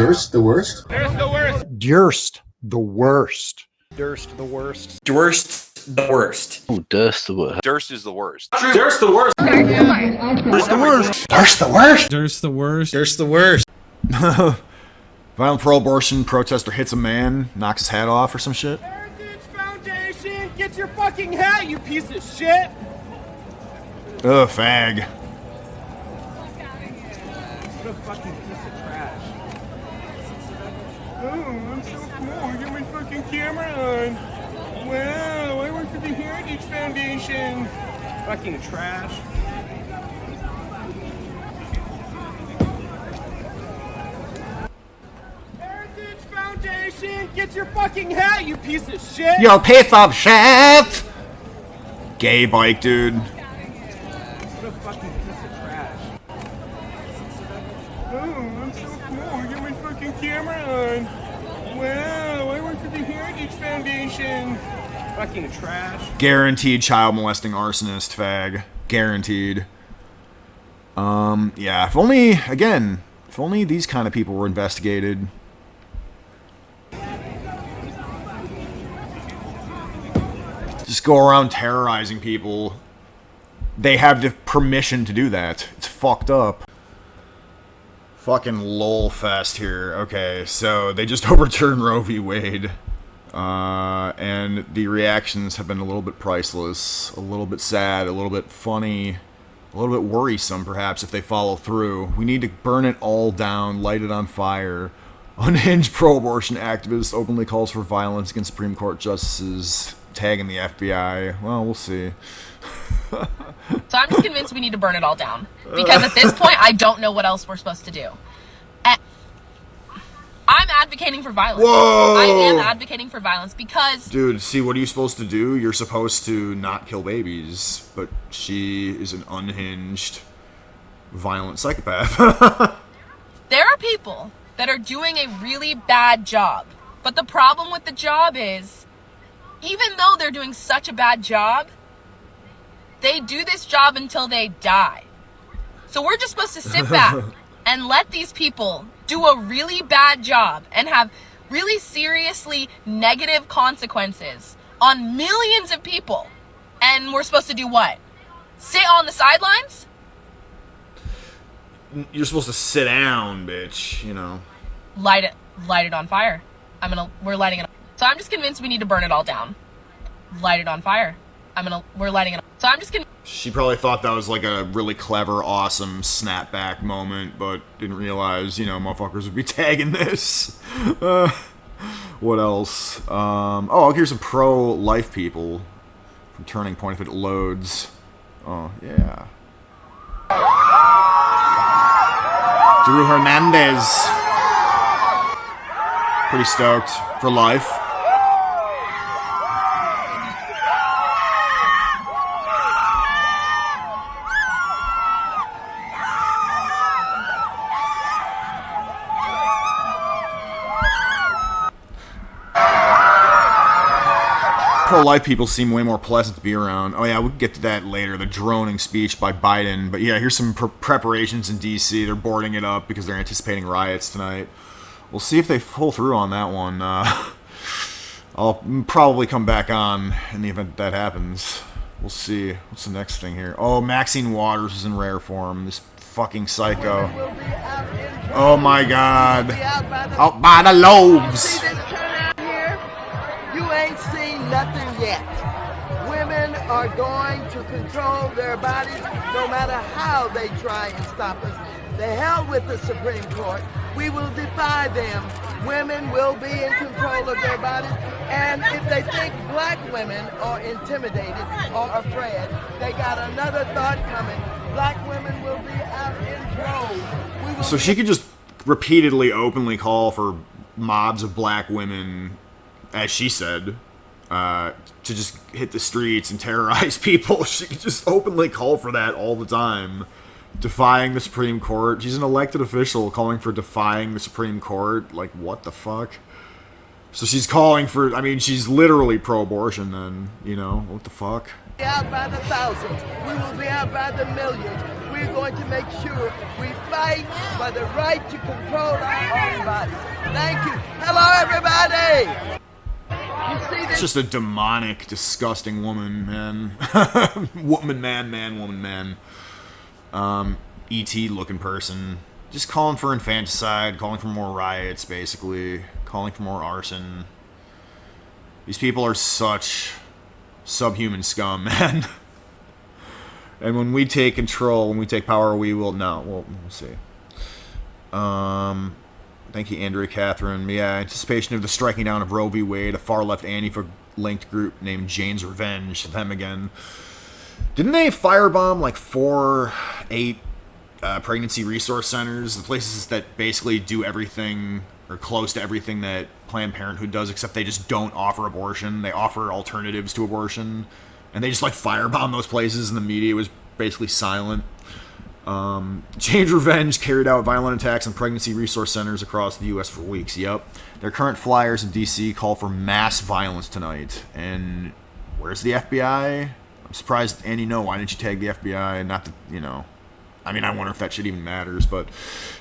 Durst the worst? Durst the worst. Durst the worst. Durst the worst. Durst the worst. Oh, Durst the worst. Durst is the worst. Durst the worst. Durst the worst. Durst the worst? Durst the worst. Durst the worst. Violent pro-abortion protester hits a man, knocks his hat off or some shit. Heritage Foundation, get your fucking hat, you piece of shit. Ugh, fag. What a fucking piece of trash. Oh, I'm so cool. Get my fucking camera on. Wow, I work for the Heritage Foundation. Fucking trash. Heritage Foundation, get your fucking hat, you piece of shit. You piece of shit! Gay bike, dude. What a fucking piece of trash. Oh, I'm so cool. Get my fucking camera on. Wow, I work for the Heritage Foundation. Fucking trash. Guaranteed child molesting arsonist, fag. Guaranteed. Yeah, if only these kind of people were investigated. Just go around terrorizing people. They have the permission to do that. It's fucked up. Fucking lol fest here. Okay, so they just overturned Roe v. Wade. And the reactions have been a little bit priceless, a little bit sad, a little bit funny, a little bit worrisome perhaps if they follow through. We need to burn it all down, light it on fire. Unhinged pro-abortion activist openly calls for violence against Supreme Court justices, tagging the FBI. Well, we'll see. So I'm just convinced we need to burn it all down. Because at this point, I don't know what else we're supposed to do. I'm advocating for violence. Whoa! I am advocating for violence because... Dude, see, what are you supposed to do? You're supposed to not kill babies. But she is an unhinged, violent psychopath. There are people that are doing a really bad job. But the problem with the job is, even though they're doing such a bad job, they do this job until they die. So we're just supposed to sit back and let these people do a really bad job and have really seriously negative consequences on millions of people. And we're supposed to do what? Sit on the sidelines? You're supposed to sit down, bitch, you know. Light it on fire. We're lighting it on. So I'm just convinced we need to burn it all down. Light it on fire. We're lighting it on. So I'm just convinced. She probably thought that was like a really clever, awesome snapback moment, but didn't realize, you know, motherfuckers would be tagging this. What else? Oh, here's some pro-life people from Turning Point if it loads. Oh, yeah. Drew Hernandez. Pretty stoked for life. Pro-life people seem way more pleasant to be around. Oh yeah, we'll get to that later, the droning speech by Biden. But yeah, here's some preparations in D.C. They're boarding it up because they're anticipating riots tonight. We'll see if they pull through on that one. I'll probably come back on in the event that happens. We'll see. What's the next thing here? Oh, Maxine Waters is in rare form. This fucking psycho. Oh my god. Out by the lobes. You ain't seen nothing yet. Women are going to control their bodies no matter how they try and stop us. The hell with the Supreme Court. We will defy them. Women will be in control of their bodies. And if they think black women are intimidated or afraid, they got another thought coming. Black women will be out in droves. So she could just repeatedly, openly call for mobs of black women, as she said, to just hit the streets and terrorize people. She could just openly call for that all the time. Defying the Supreme Court. She's an elected official calling for defying the Supreme Court. Like, what the fuck? So she's calling for, I mean, she's literally pro-abortion then, you know? What the fuck? Out by the thousands. We will be out by the millions. We we're going to make sure we fight for the right to control our own bodies. Thank you. Hello, everybody. You see It's this? just a demonic, disgusting woman, man. Woman, man, woman, man. E.T. looking person. Just calling for infanticide, calling for more riots, basically. Calling for more arson. These people are such subhuman scum, man. And when we take control, when we take power, we will... No, we'll see. Thank you, Andrea Catherine. Yeah, anticipation of the striking down of Roe v. Wade, a far-left Antifa-linked group named Jane's Revenge. Them again. Didn't they firebomb like 8 pregnancy resource centers? The places that basically do everything, or close to everything that Planned Parenthood does, except they just don't offer abortion. They offer alternatives to abortion. And they just like firebomb those places, and the media was basically silent. Jane's Revenge carried out violent attacks on pregnancy resource centers across the U.S. for weeks. Yep. Their current flyers in D.C. call for mass violence tonight. And where's the FBI? I'm surprised, Andy, no, why didn't you tag the FBI? Not that, you know... I mean, I wonder if that shit even matters, but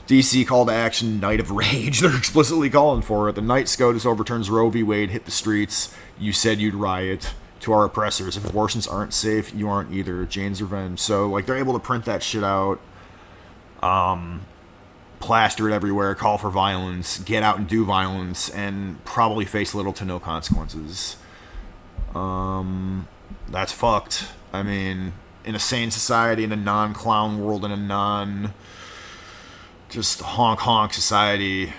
D.C. call to action, Night of Rage. They're explicitly calling for it. The night SCOTUS overturns Roe v. Wade, hit the streets. You said you'd riot. To our oppressors, if abortions aren't safe, you aren't either. Jane's Revenge. So, like, they're able to print that shit out, plaster it everywhere, call for violence, get out and do violence, and probably face little to no consequences. That's fucked. I mean, in a sane society, in a non-clown world, in a just honk society,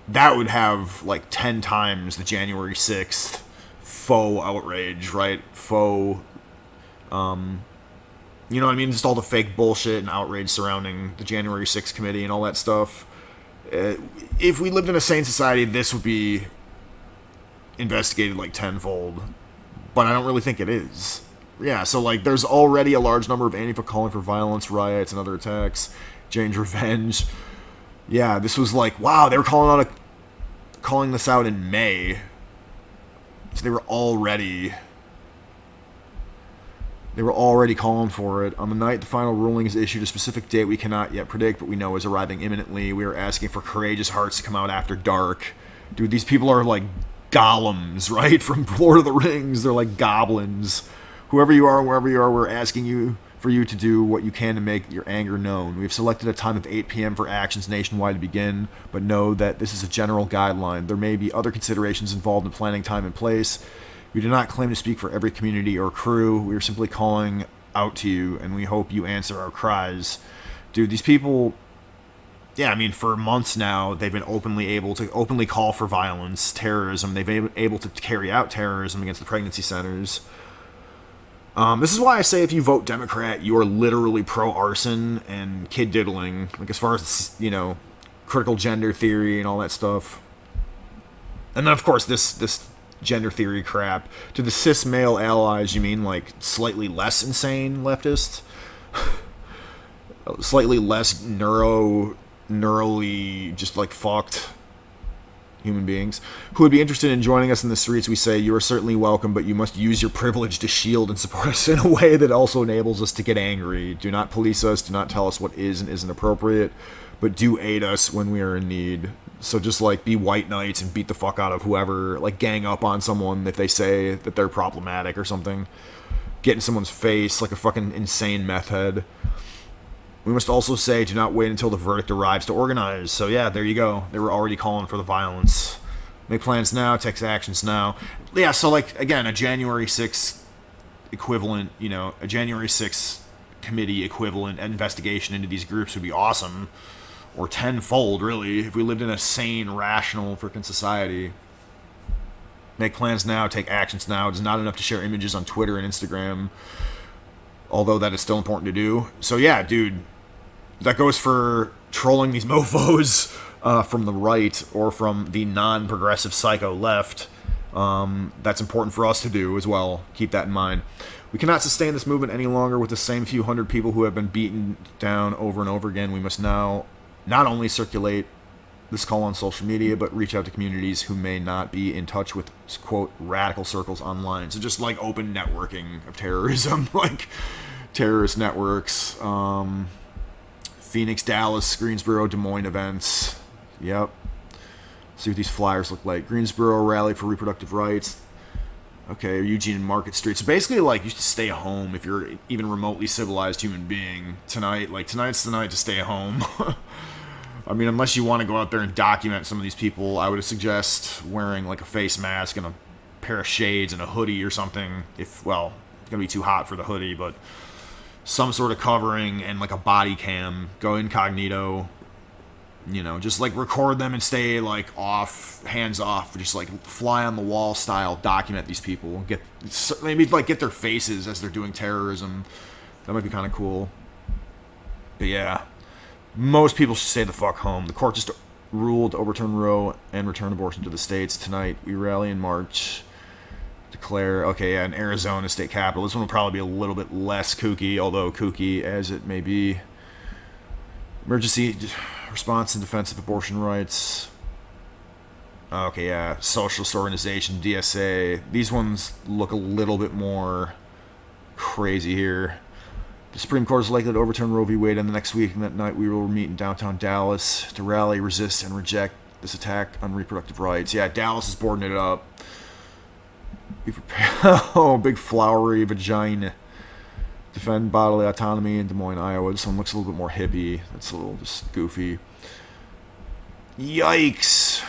that would have, like, 10 times the January 6th faux outrage, right? Faux, you know what I mean? Just all the fake bullshit and outrage surrounding the January 6th committee and all that stuff. If we lived in a sane society, this would be investigated like tenfold. But I don't really think it is. Yeah, so like there's already a large number of Antifa calling for violence, riots, and other attacks. Jane's Revenge. Yeah, this was like, wow, they were calling this out in May. So they were already calling for it. On the night the final ruling is issued, a specific date we cannot yet predict, but we know is arriving imminently. We are asking for courageous hearts to come out after dark. Dude, these people are like golems, right? From Lord of the Rings. They're like goblins. Whoever you are, wherever you are, we're asking for you to do what you can to make your anger known. We have selected a time of 8 p.m. for actions nationwide to begin, but know that this is a general guideline. There may be other considerations involved in planning time and place. We do not claim to speak for every community or crew. We are simply calling out to you, and we hope you answer our cries. Dude, these people, yeah, I mean, for months now, they've been able to openly call for violence, terrorism. They've been able to carry out terrorism against the pregnancy centers. This is why I say if you vote Democrat, you are literally pro-arson and kid diddling. Like, as far as, you know, critical gender theory and all that stuff. And then, of course, this gender theory crap. To the cis male allies, you mean, like, slightly less insane leftists? Slightly less neurally just, like, fucked human beings who would be interested in joining us in the streets. We say you are certainly welcome, but you must use your privilege to shield and support us in a way that also enables us to get angry. Do not police us, do not tell us what is and isn't appropriate, but do aid us when we are in need. So just like be white knights and beat the fuck out of whoever, like gang up on someone if they say that they're problematic or something, get in someone's face like a fucking insane meth head. We must also say, do not wait until the verdict arrives to organize. So yeah, there you go. They were already calling for the violence. Make plans now, take actions now. Yeah, so like, again, a January 6th equivalent, you know, a January 6th committee equivalent investigation into these groups would be awesome. Or tenfold, really, if we lived in a sane, rational freaking society. Make plans now, take actions now. It's not enough to share images on Twitter and Instagram, although that is still important to do. So yeah, dude, that goes for trolling these mofos from the right or from the non-progressive psycho left. That's important for us to do as well. Keep that in mind. We cannot sustain this movement any longer with the same few hundred people who have been beaten down over and over again. We must now not only circulate this call on social media, but reach out to communities who may not be in touch with, quote, radical circles online. So just like open networking of terrorism, like terrorist networks. Phoenix, Dallas, Greensboro, Des Moines events. Yep. See what these flyers look like. Greensboro rally for reproductive rights. Okay, Eugene and Market Street. So basically, like, you should stay home if you're even remotely civilized human being tonight. Like, tonight's the night to stay home. I mean, unless you want to go out there and document some of these people, I would suggest wearing, like, a face mask and a pair of shades and a hoodie or something. If, well, it's going to be too hot for the hoodie, but some sort of covering and, like, a body cam. Go incognito. You know, just, like, record them and stay, like, off, hands off. Just, like, fly on the wall style, document these people. Maybe, like, get their faces as they're doing terrorism. That might be kind of cool. But, yeah. Most people should stay the fuck home. The court just ruled to overturn Roe and return abortion to the states. Tonight, we rally in March. Declare, okay, yeah, in Arizona state capital. This one will probably be a little bit less kooky, although kooky as it may be. Emergency response in defense of abortion rights. Okay, yeah, socialist organization, DSA. These ones look a little bit more crazy here. The Supreme Court is likely to overturn Roe v. Wade in the next week, and that night we will meet in downtown Dallas to rally, resist, and reject this attack on reproductive rights. Yeah, Dallas is boarding it up. Be prepared. Oh, big flowery vagina. Defend bodily autonomy in Des Moines, Iowa. This one looks a little bit more hippie. That's a little just goofy. Yikes.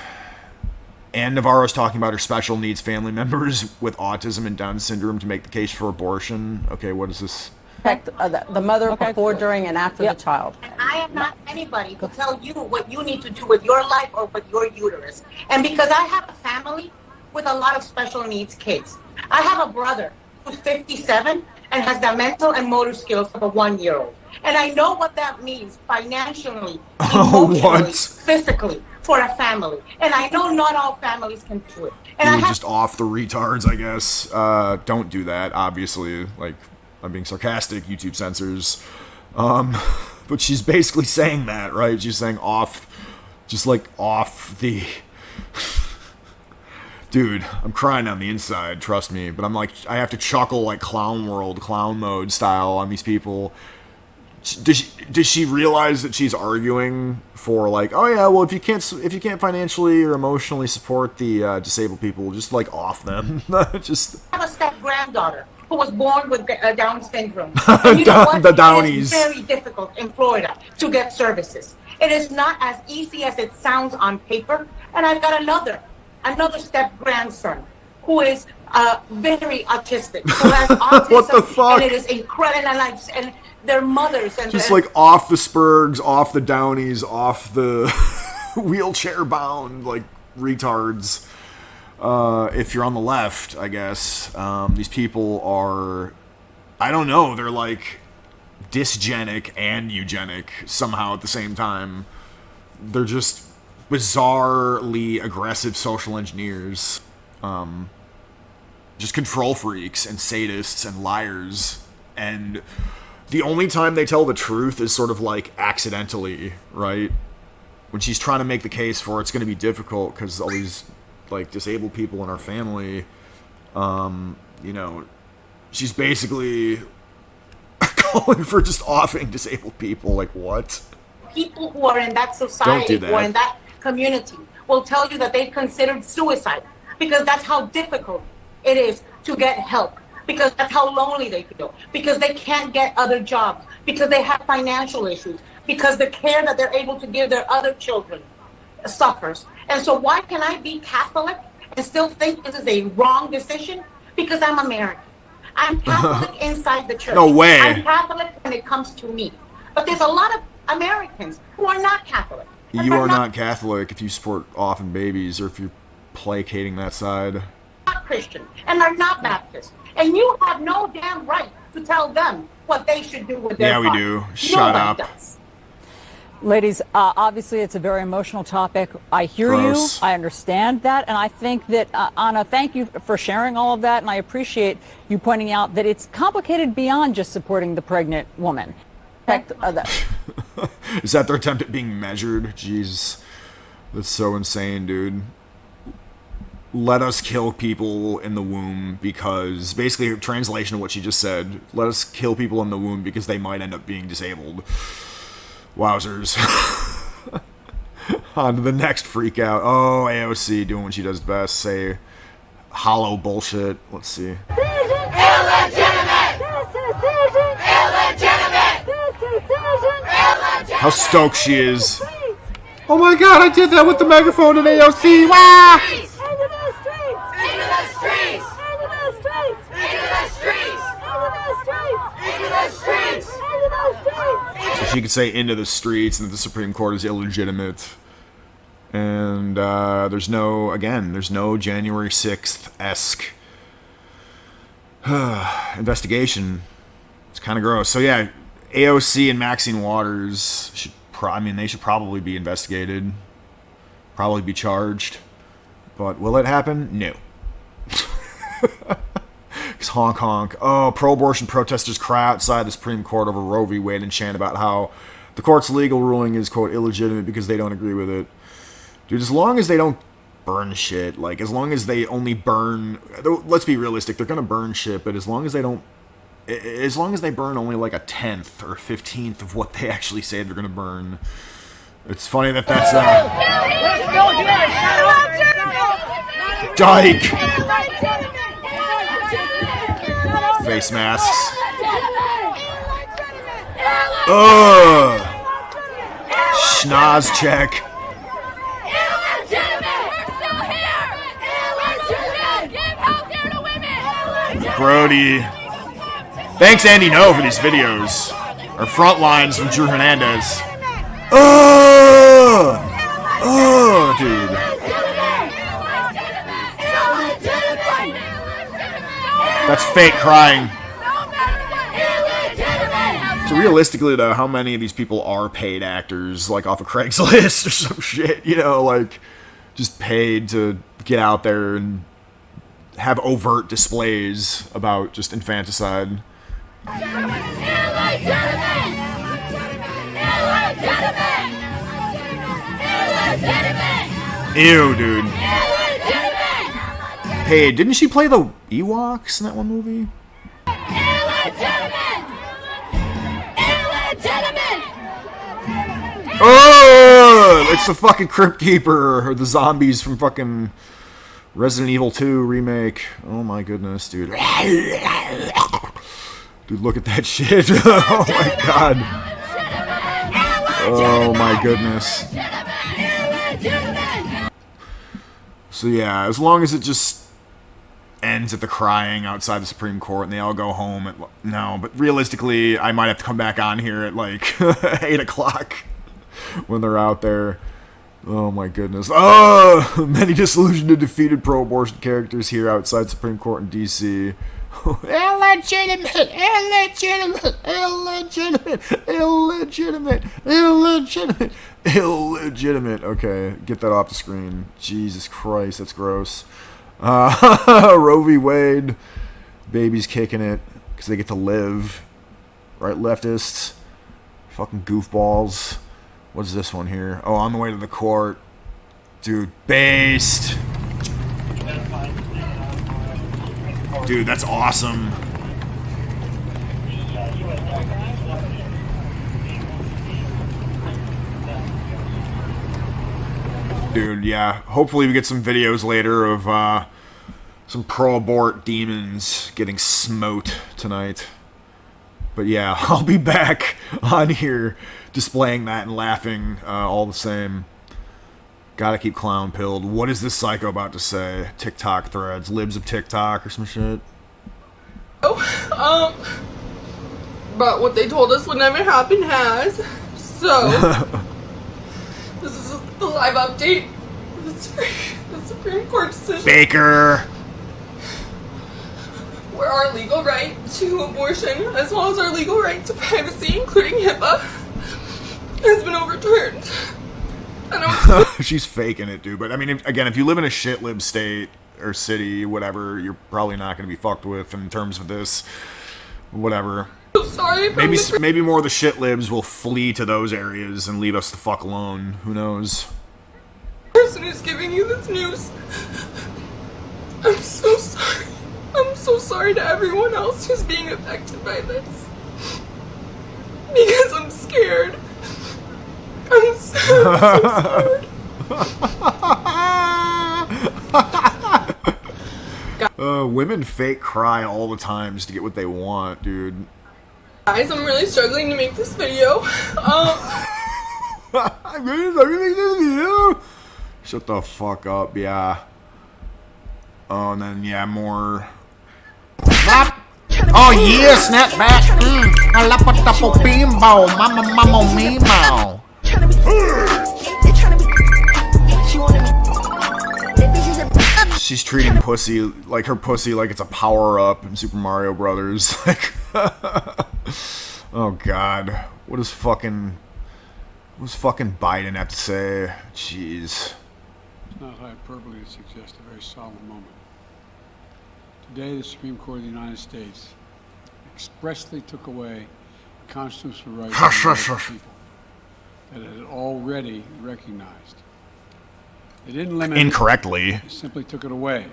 And Navarro's talking about her special needs family members with autism and Down syndrome to make the case for abortion. Okay, what is this? Protect the mother before, during, and after the child. And I am not anybody to tell you what you need to do with your life or with your uterus. And because I have a family with a lot of special needs kids. I have a brother who's 57 and has the mental and motor skills of a 1-year-old. And I know what that means financially, emotionally, physically for a family. And I know not all families can do it. And I have just off the retards, I guess. Don't do that, obviously. Like, I'm being sarcastic, YouTube censors. But she's basically saying that, right? She's saying off, just like off the... Dude, I'm crying on the inside, trust me. But I'm like, I have to chuckle like clown world, clown mode style on these people. Does she realize that she's arguing for like, oh yeah, well if you can't financially or emotionally support the disabled people, just like off them. Just I have a step granddaughter who was born with Down syndrome. And you know what? The Downies. It is very difficult in Florida to get services. It is not as easy as it sounds on paper. And I've got another step grandson who is very autistic, who has autism. What the fuck? And it is incredible. And their mothers and just like off the Spurgs, off the Downies, off the wheelchair bound like retards. If you're on the left, I guess these people are, I don't know, they're like dysgenic and eugenic somehow at the same time. They're just bizarrely aggressive social engineers, just control freaks and sadists and liars, and the only time they tell the truth is sort of like accidentally, right? When she's trying to make the case for it's going to be difficult because all these like disabled people in our family, you know, she's basically calling for just offing disabled people. Like, what? People who are in that society or in that community will tell you that they've considered suicide because that's how difficult it is to get help, because that's how lonely they feel, because they can't get other jobs, because they have financial issues, because the care that they're able to give their other children suffers. And so why can I be Catholic and still think this is a wrong decision? Because I'm American. I'm Catholic inside the church. No way. I'm Catholic when it comes to me. But there's a lot of Americans who are not Catholic. You are not Catholic if you support orphan babies or if you're placating that side. Not Christian, and they're not Baptist. And you have no damn right to tell them what they should do with their body. Yeah, we do. Shut up. Does. Ladies, obviously it's a very emotional topic. I hear you. I understand that. And I think that, Anna, thank you for sharing all of that. And I appreciate you pointing out that it's complicated beyond just supporting the pregnant woman. Is that their attempt at being measured? Jeez. That's so insane, dude. let us kill people in the womb because, basically, translation of what she just said, let us kill people in the womb because they might end up being disabled. Wowzers. On to the next freak out. Oh, AOC doing what she does best. Say hollow bullshit. Let's see. How stoked she is. Oh my god, I did that with the megaphone in AOC. Wow! So she could say into the streets and that the Supreme Court is illegitimate. And there's no January 6th-esque investigation. It's kind of gross. So yeah, AOC and Maxine Waters should they should probably be investigated. Probably be charged. But will it happen? No. Because honk honk. Oh, pro-abortion protesters cry outside the Supreme Court over Roe v. Wade and chant about how the court's legal ruling is, quote, illegitimate because they don't agree with it. Dude, as long as they don't burn shit, like, as long as they only burn... Let's be realistic, they're gonna burn shit, but as long as they don't... As long as they burn only like a 10th or 15th of what they actually say they're gonna burn. It's funny that that's Dyke! Face masks. Ugh! Schnoz check. Brody. Thanks, Andy No, for these videos. Our front lines from Drew Hernandez. Oh, dude. That's fake crying. So realistically, though, how many of these people are paid actors, like off of Craigslist or some shit? You know, like just paid to get out there and have overt displays about just infanticide. Ew, dude. Hey, didn't she play the Ewoks in that one movie? Oh, it's the fucking Crypt Keeper or the zombies from fucking Resident Evil 2 remake. Oh my goodness, dude. Dude, look at that shit. Oh my god. Oh my goodness. So yeah, as long as it just ends at the crying outside the Supreme Court and they all go home at... No, but realistically, I might have to come back on here at like 8 o'clock when they're out there. Oh my goodness. Oh! Many disillusioned and defeated pro-abortion characters here outside Supreme Court in D.C. Illegitimate! Illegitimate! Illegitimate! Illegitimate! Illegitimate! Illegitimate. Okay, get that off the screen. Jesus Christ, that's gross. Roe v. Wade. Babies kicking it because they get to live. Right, leftists? Fucking goofballs. What's this one here? Oh, on the way to the court. Dude, based. Dude, that's awesome. Dude, yeah. Hopefully we get some videos later of some pro-abort demons getting smote tonight. But yeah, I'll be back on here displaying that and laughing all the same. Gotta keep clown pilled. What is this psycho about to say? TikTok threads, libs of TikTok or some shit. But what they told us would never happen has. So this is the live update. The Supreme Court decision. Baker. Where our legal right to abortion, as well as our legal right to privacy, including HIPAA, has been overturned. She's faking it, dude. But I mean, again, if you live in a shitlib state or city, whatever, you're probably not going to be fucked with in terms of this. Whatever. Sorry. Maybe more of the shitlibs will flee to those areas and leave us the fuck alone. Who knows? The person who's giving you this news. I'm so sorry. I'm so sorry to everyone else who's being affected by this. Because I'm scared. I'm so scared. Women fake cry all the time just to get what they want, dude. Guys, I'm really struggling to make this video. I'm really struggling to make this video. Shut the fuck up, yeah. Oh, and then, yeah, more. Oh, yeah, snap back. I love a double bimbo. Mama, mimo. She's treating pussy like her pussy like it's a power-up in Super Mario Brothers. Like, oh god, what does fucking Biden have to say? Jeez. It's not hyperbole to suggest a very solemn moment. Today, the Supreme Court of the United States expressly took away the constitutional rights of the people that it had already recognized. They didn't limit incorrectly. They simply took it away.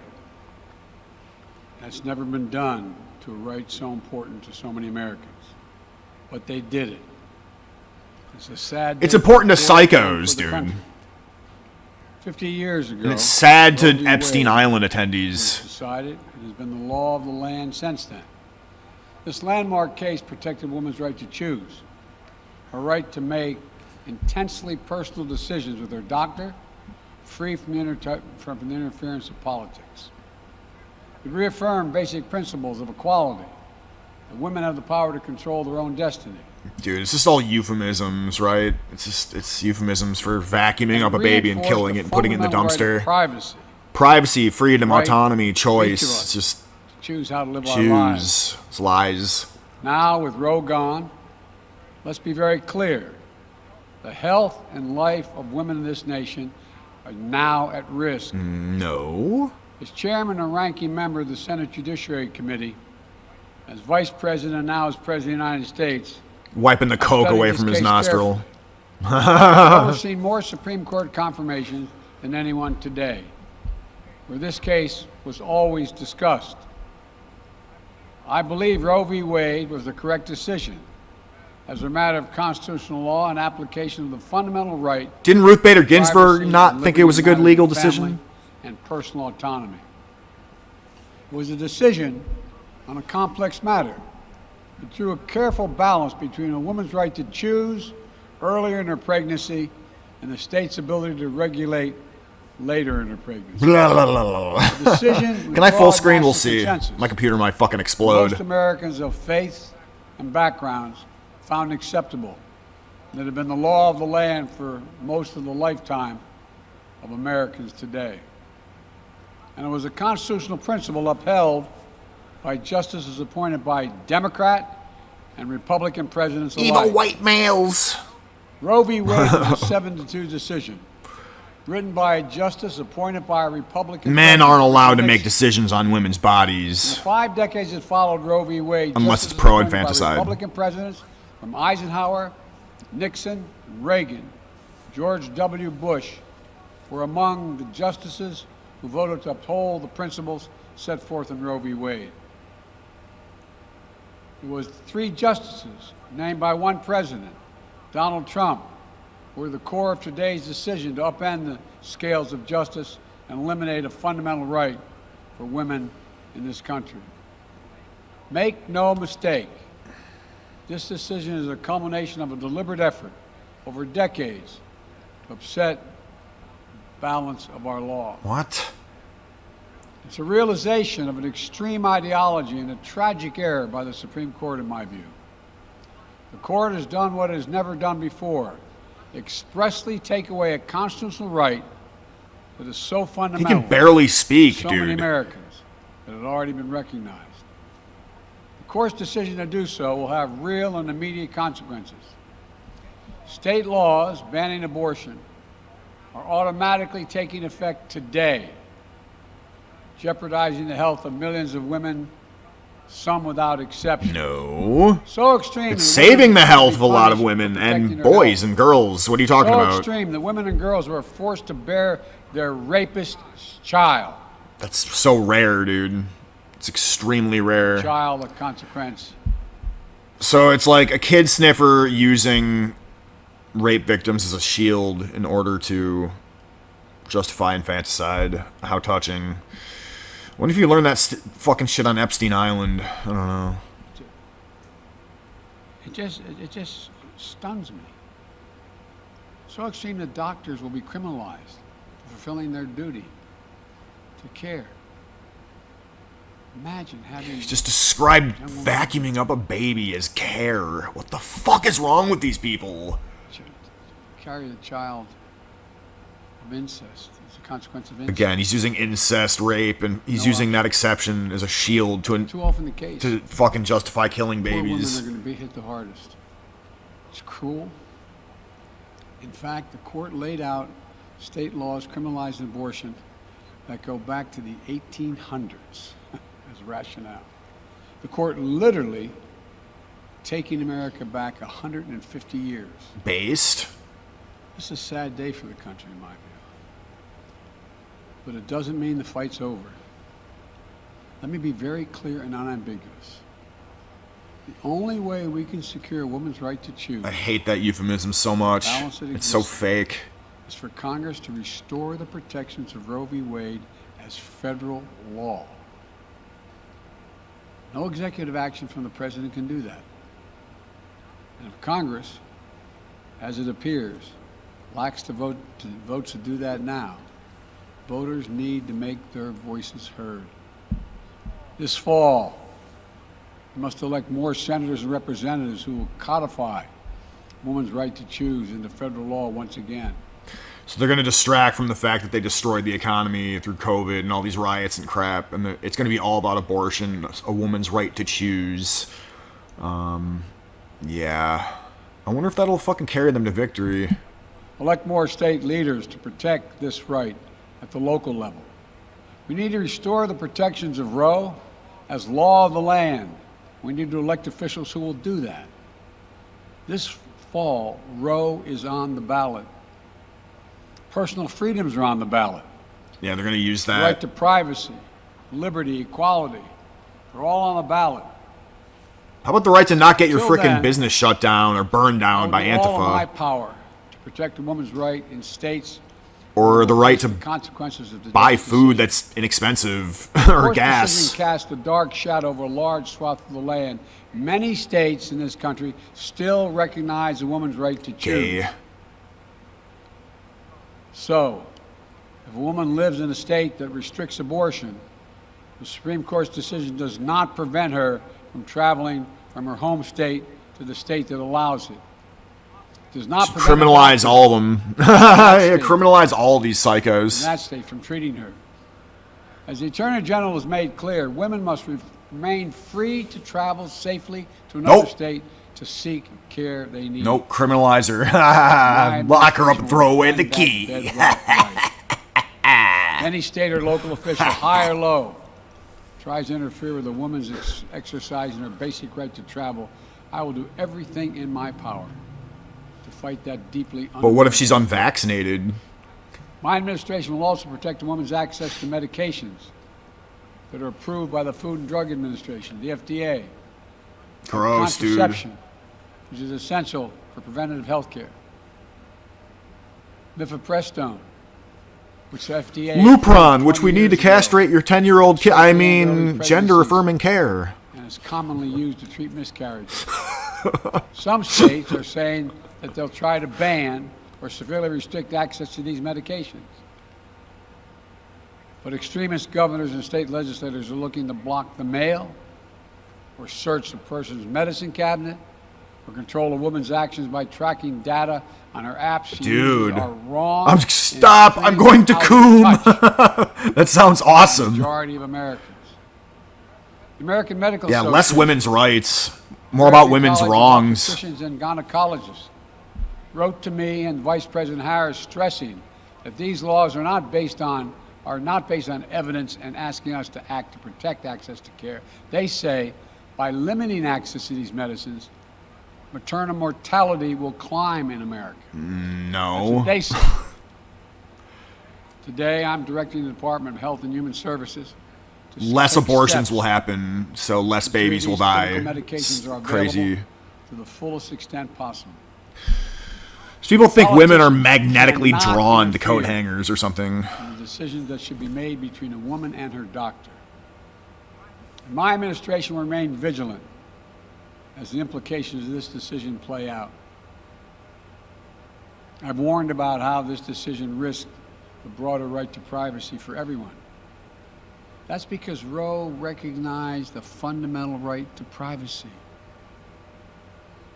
That's never been done to a right so important to so many Americans. But they did it. It's a sad day. It's important to for psychos, the dude. country. 50 years ago, And it's sad to Roe v. Epstein Wade Island was attendees. decided. It has been the law of the land since then. This landmark case protected women's right to choose, her right to make intensely personal decisions with her doctor, free from the interference of politics. It reaffirmed basic principles of equality, that women have the power to control their own destiny. Dude, it's just all euphemisms, right? It's euphemisms for vacuuming up a baby and killing it and putting it in the dumpster. Right, privacy. Privacy, freedom, Right. autonomy, choice. Each of us It's just to choose how to live our lives. choose. It's lies. Now, with Roe gone, let's be very clear. The health and life of women in this nation are now at risk. No. As chairman and ranking member of the Senate Judiciary Committee, as vice president and now as president of the United States, Wiping the coke studied away this from his case nostril. I've overseen more Supreme Court confirmations than anyone today, where this case was always discussed. I believe Roe v. Wade was the correct decision as a matter of constitutional law and application of the fundamental right. Didn't Ruth Bader Ginsburg privacy not and think it was a good liberty legal of family decision? And personal autonomy. It was a decision on a complex matter. It drew a careful balance between a woman's right to choose earlier in her pregnancy and the state's ability to regulate later in her pregnancy. Blah, blah, blah, blah. The decision Can I full broad screen? We'll national see. consensus. My computer might fucking explode. Most Americans of faith and backgrounds found acceptable that had been the law of the land for most of the lifetime of Americans today. And it was a constitutional principle upheld by justices appointed by Democrat and Republican presidents alike. Evil white males. Roe v. Wade was a 7-2 decision, written by a justice appointed by a Republican. Men aren't allowed to make Nixon. decisions on women's In the bodies. 5 decades that followed Roe v. Wade, Unless it's justices pro appointed by infanticide. Republican presidents from Eisenhower, Nixon, Reagan, George W. Bush were among the justices who voted to uphold the principles set forth in Roe v. Wade. It was 3 justices named by one president, Donald Trump, who were the core of today's decision to upend the scales of justice and eliminate a fundamental right for women in this country. Make no mistake, this decision is a culmination of a deliberate effort over decades to upset the balance of our law. What? It's a realization of an extreme ideology and a tragic error by the Supreme Court, in my view. The court has done what it has never done before, expressly take away a constitutional right that is so He fundamental can barely speak, to so many dude. Americans that had already been recognized. The court's decision to do so will have real and immediate consequences. State laws banning abortion are automatically taking effect today, jeopardizing the health of millions of women, some without exception. No. So extreme. It's that women saving the should health be of a lot of punished women for protecting and their boys health. and girls. What are you talking So about? extreme that women and girls were forced to bear their rapist's child. That's so rare, dude. It's extremely rare. Child of consequence. So it's like a kid sniffer using rape victims as a shield in order to justify infanticide. How touching. What if you learned that fucking shit on Epstein Island? I don't know. It just stuns me. So extreme that doctors will be criminalized for fulfilling their duty to care. Imagine having... He just described vacuuming up a baby as care. What the fuck is wrong with these people? Carry the child of incest as a consequence of incest. Again, he's using incest, rape, and he's using that exception as a shield to too often the case. To fucking justify killing babies. Poor women are going to be hit the hardest. It's cruel. In fact, the court laid out state laws criminalizing abortion that go back to the 1800s as rationale. The court literally taking America back 150 years. Based? This is a sad day for the country, in my view. But it doesn't mean the fight's over. Let me be very clear and unambiguous. The only way we can secure a woman's right to choose... I hate that euphemism so much. It's so fake. ...is for Congress to restore the protections of Roe v. Wade as federal law. No executive action from the president can do that. And if Congress, as it appears, lacks the votes to do that now, voters need to make their voices heard. This fall, we must elect more senators and representatives who will codify women's right to choose into federal law once again. So they're going to distract from the fact that they destroyed the economy through COVID and all these riots and crap, and it's going to be all about abortion, a woman's right to choose. Yeah. I wonder if that'll fucking carry them to victory. Elect more state leaders to protect this right at the local level. We need to restore the protections of Roe as law of the land. We need to elect officials who will do that. This fall, Roe is on the ballot. Personal freedoms are on the ballot. Yeah, they're going to use that. The right to privacy, liberty, equality. They're all on the ballot. How about the right to not get your Until frickin' then, business shut down or burned down by all of my Antifa? power to protect a woman's right in states Or the right to consequences of the buy justice food decision. that's inexpensive or Court's gas. decision cast a dark shadow over a large swath of the land. Many states in this country still recognize a woman's right to choose. Gay. So, if a woman lives in a state that restricts abortion, the Supreme Court's decision does not prevent her from traveling from her home state to the state that allows it. It does not prevent Criminalize all of them. Yeah, criminalize all these psychos. in that state from treating her. As the Attorney General has made clear, women must remain free to travel safely to another state to seek care they need. Nope, criminalize her. Lock her up and throw away the key. Any state or local official, high or low, tries to interfere with a woman's exercising her basic right to travel, I will do everything in my power to fight that deeply. But what if she's unvaccinated? My administration will also protect a woman's access to medications that are approved by the Food and Drug Administration, the FDA. Gross, dude. Contraception, which is essential for preventative health care. Mifepristone, which the FDA... Lupron, which we need to castrate your 10-year-old kid. I mean, gender-affirming care. And is commonly used to treat miscarriages. Some states are saying that they'll try to ban or severely restrict access to these medications. But extremist governors and state legislators are looking to block the mail or search a person's medicine cabinet or control a woman's actions by tracking data on her apps. Dude. Are wrong. Stop! I'm going to coom! That sounds awesome. The majority of Americans. The American Medical Yeah, Association, less women's rights. More about women's College of wrongs. Obstetricians and gynecologists wrote to me and Vice President Harris stressing that these laws are not based on evidence and asking us to act to protect access to care. They say by limiting access to these medicines, maternal mortality will climb in America. No. That's what they say. Today, I'm directing the Department of Health and Human Services to Less take abortions steps will happen, so less to ensure babies will these die. clinical It's medications are available crazy. to the fullest extent possible. People think women are Politicians magnetically cannot drawn to coat interfere hangers or something. in the decisions that should be made between a woman and her doctor. And my administration will remain vigilant as the implications of this decision play out. I've warned about how this decision risked the broader right to privacy for everyone. That's because Roe recognized the fundamental right to privacy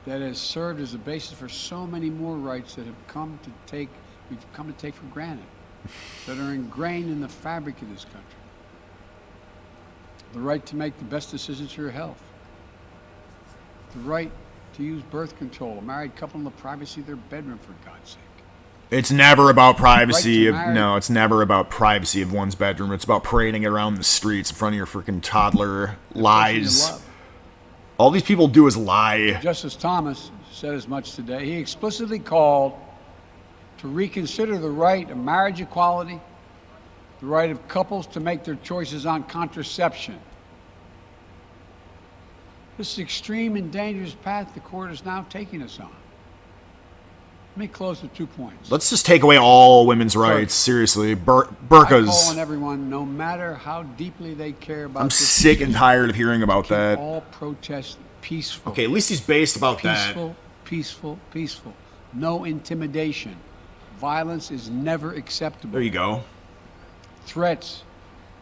that has served as a basis for so many more rights that we've come to take for granted, that are ingrained in the fabric of this country. The right to make the best decisions for your health. The right to use birth control, a married couple in the privacy of their bedroom, for God's sake. It's never about privacy. Right to No, it's never about privacy of one's bedroom. It's about parading it around the streets in front of your freaking toddler. Lies. All these people do is lie. Justice Thomas said as much today. He explicitly called to reconsider the right of marriage equality, the right of couples to make their choices on contraception. This extreme and dangerous path the court is now taking us on. Let me close with 2 points. Let's just take away all women's rights. Seriously. I call on Burqas. everyone, no matter how deeply they care about I'm this sick and issue, tired of hearing about keep that. all protests peaceful. Okay, at least he's based about that. Peaceful, peaceful, peaceful. No intimidation. Violence is never acceptable. There you go. Threats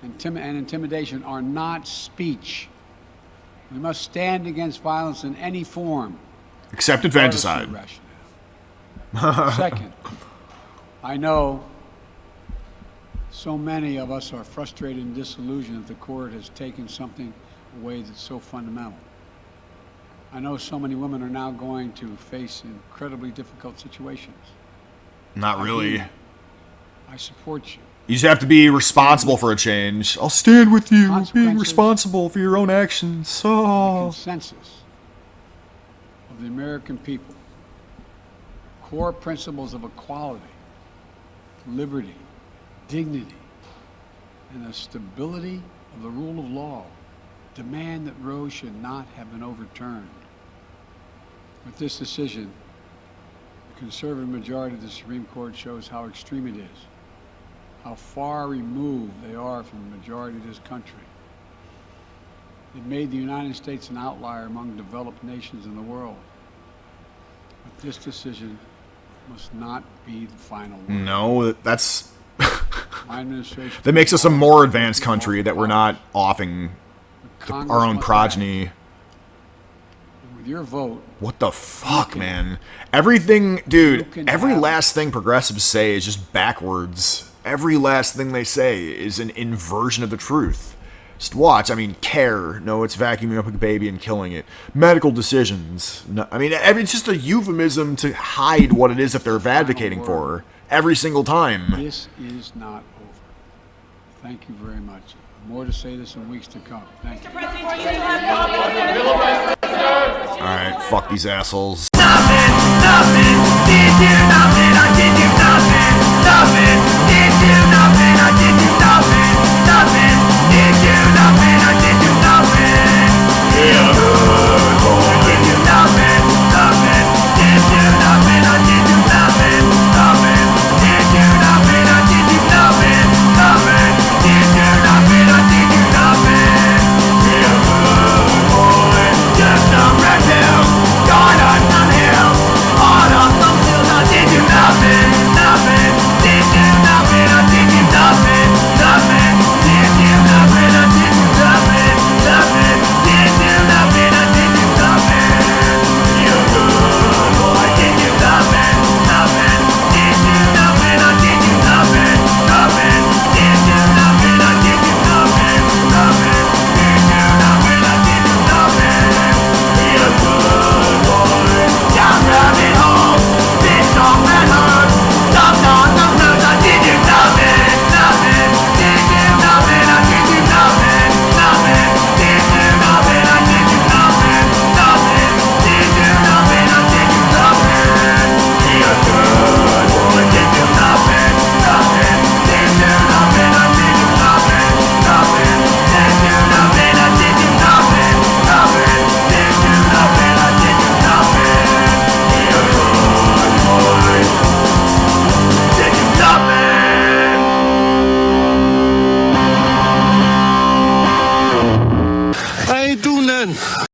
and intimidation are not speech. We must stand against violence in any form. Except regardless of infanticide. rationale. Second, I know so many of us are frustrated and disillusioned that the court has taken something away that's so fundamental. I know so many women are now going to face incredibly difficult situations. Not really. I support you. You just have to be responsible for a change. I'll stand with you, being Consequences responsible for your own actions. Oh. Consensus of the American people. Core principles of equality, liberty, dignity, and the stability of the rule of law demand that Roe should not have been overturned. With this decision, the conservative majority of the Supreme Court shows how extreme it is, how far removed they are from the majority of this country. It made the United States an outlier among developed nations in the world. But this decision must not be the final word. No, that's... My administration... that makes us a more advanced country that we're not offing our own progeny. With your vote... What the fuck, man? Everything... Dude, every last thing progressives say is just backwards. Every last thing they say is an inversion of the truth. Just watch. I mean, care. No, it's vacuuming up a baby and killing it. Medical decisions. No, I mean, it's just a euphemism to hide what it is that they're advocating for. Every single time. This is not over. Thank you very much. More to say this in weeks to come. Thank you. Alright, fuck these assholes. Nothing, did you nothing, I did you nothing, nothing, did you nothing, I did you nothing, nothing, did you nothing, I did you nothing, yeah, good boy, I did you nothing, nothing, did you nothing, I did you nothing, nothing, did you nothing, I did you nothing, nothing, did you nothing, I did you nothing, yeah, good boy, just a red pill, gone on some hill, on some hills, I did you ain't do nothing.